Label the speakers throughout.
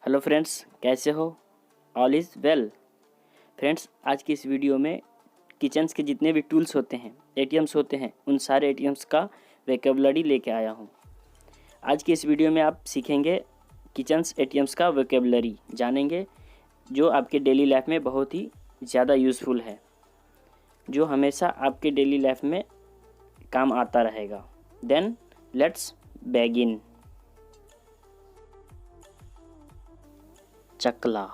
Speaker 1: Hello friends, कैसे हो? All is well. Friends, आज की इस वीडियो में किचन्स के जितने भी टूल्स होते हैं, एटीएम्स होते हैं, उन सारे एटीएम्स का वोकेबलरी लेके आया हूँ। आज की इस वीडियो में आप सीखेंगे किचन्स एटीएम्स का वोकेबलरी, जानेंगे जो आपके डेली लाइफ में बहुत ही ज़्यादा यूज़फुल है, जो हमेशा आपके डेली लाइफ में काम आता रहेगा। Then let's begin. चकला,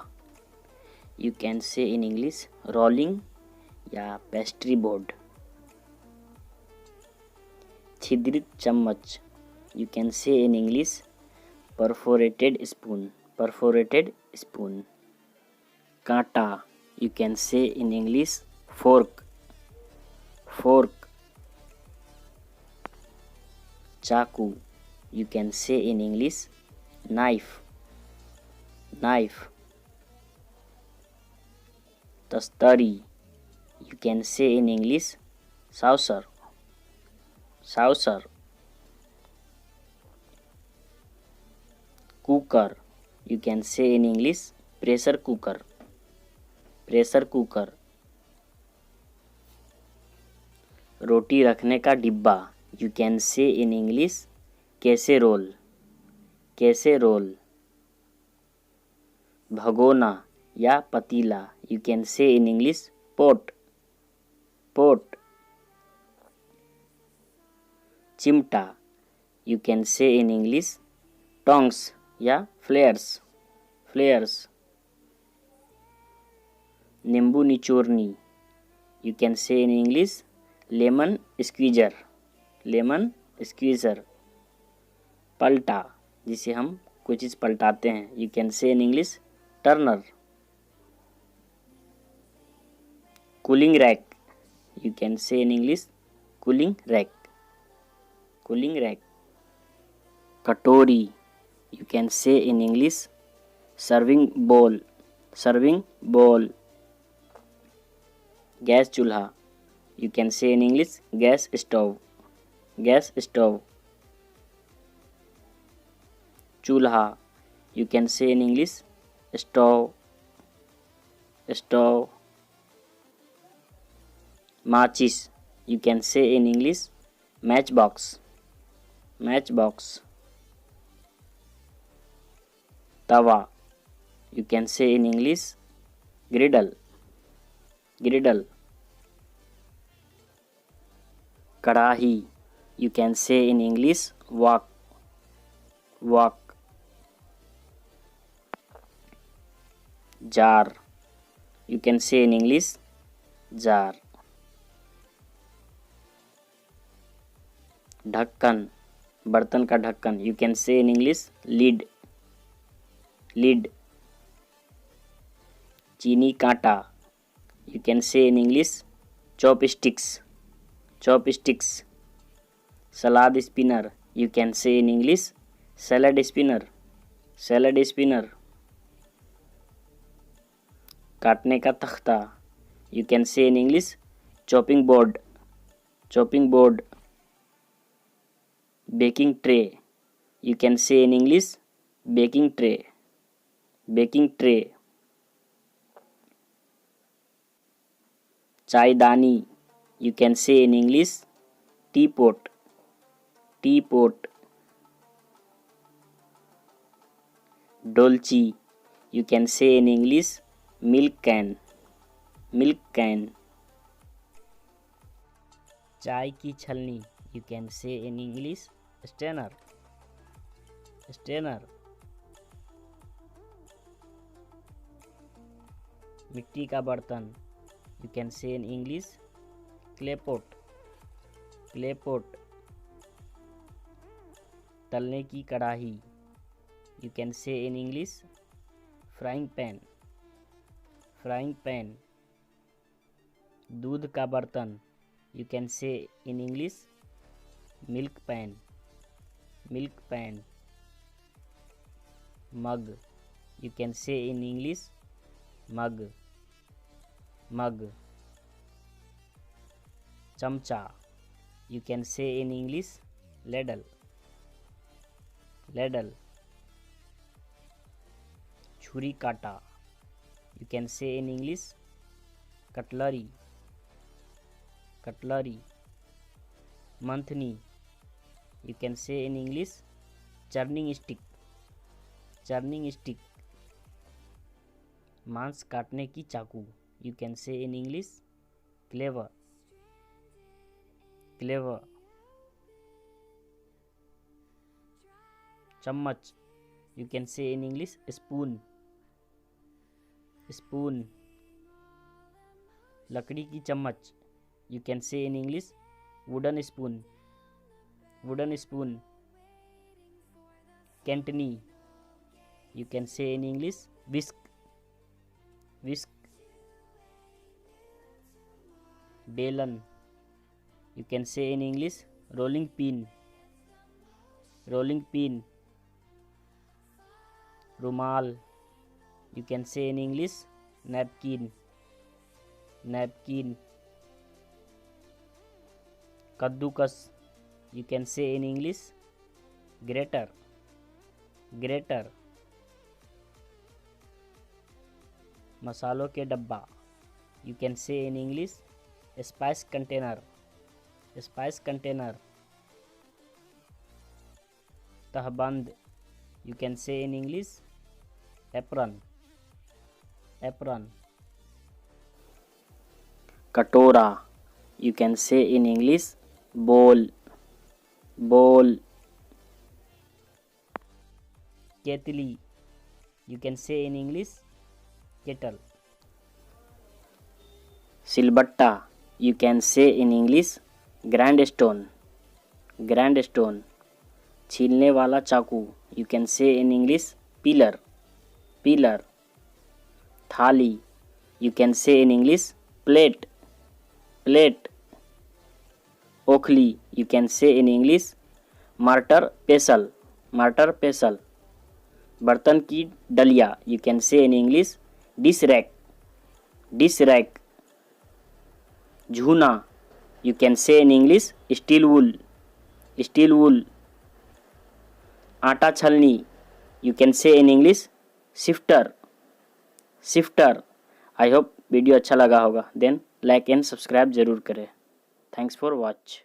Speaker 1: you can say in English rolling या पेस्ट्री बोर्ड। छिद्रित चम्मच, you can say in English perforated spoon. Perforated spoon. कांटा, you can say in English fork. Fork. चाकू, you can say in English knife. Knife. तस्तरी, you can say in English saucer। saucer। Cooker, you can say in English pressure cooker. Pressure cooker. रोटी रखने का डिब्बा, you can say in English casserole. Casserole. भगोना या पतीला, you can say in English pot. Pot. चिमटा, you can say in English tongs या फ्लेयर्स। फ्लेयर्स। नींबू निचोड़नी, you can say in English lemon squeezer. Lemon squeezer. पलटा, जिसे हम कोई चीज़ पलटाते हैं, you can say in English turner. Cooling rack, you can say in English cooling rack. Cooling rack. कटोरी, you can say in English serving bowl. Serving bowl. Gas चूल्हा, you can say in English gas stove. Gas stove. चूल्हा, you can say in English stove. Stove. माचिस, you can say in English match box. Match box. तवा, you can say in English griddle. Griddle. कढ़ाही, you can say in English walk. Walk. Jar, you can say in English jar. ढक्कन, बर्तन का ढक्कन, you can say in English lid. Lid. चीनी कांटा, you can say in English chopsticks. Chopsticks. सलाद spinner, you can say in English salad spinner. Salad spinner. काटने का तख्ता, you can say in English chopping board. Chopping board. Baking tray, you can say in English baking tray. Baking tray. चायदानी, you can say in English tea pot. Tea pot. डोलची, you can say in English milk can. Milk can. चाय की छलनी, you can say in English strainer. Strainer. मिट्टी का बर्तन, you can say in English clay pot. Clay pot. तलने की कढ़ाई, you can say in English frying pan. Frying pan. दूध का बर्तन, you can say in English milk pan. Milk pan. Mug, you can say in English मग। मग। चमचा, you can say in English ladle. Ladle. छुरी काटा, you can say in English cutlery, cutlery. मंथनी, you can say in English churning stick, churning stick. मांस काटने की चाकू, you can say in English cleaver, cleaver. चम्मच, you can say in English spoon, spoon. लकड़ी की चम्मच, you can say in English wooden spoon, wooden spoon. कैंटनी, you can say in English whisk, whisk. बेलन, you can say in English rolling pin, rolling pin. रुमाल, you can say in English napkin, napkin. कद्दूकस, you can say in English greater, greater. मसालों के डब्बा, you can say in English spice container, spice container. तहबंद, you can say in English apron, apron. कटोरा, you can say in English bowl, bowl. केतली, you can say in English kettle. सिलबट्टा, you can say in English grindstone, grindstone. छीलने वाला चाकू, you can say in English peeler, peeler. थाली, you can say in English plate, plate. ओखली, you can say in English mortar pestle, martyr पेसल। बर्तन की डलिया, you can say in English dish rack, dish rack. झूना, you can say in English steel wool, steel wool. आटा छलनी, you can say in English sifter, sifter. I hope video अच्छा लगा होगा। Then like and subscribe जरूर करें। Thanks for watch.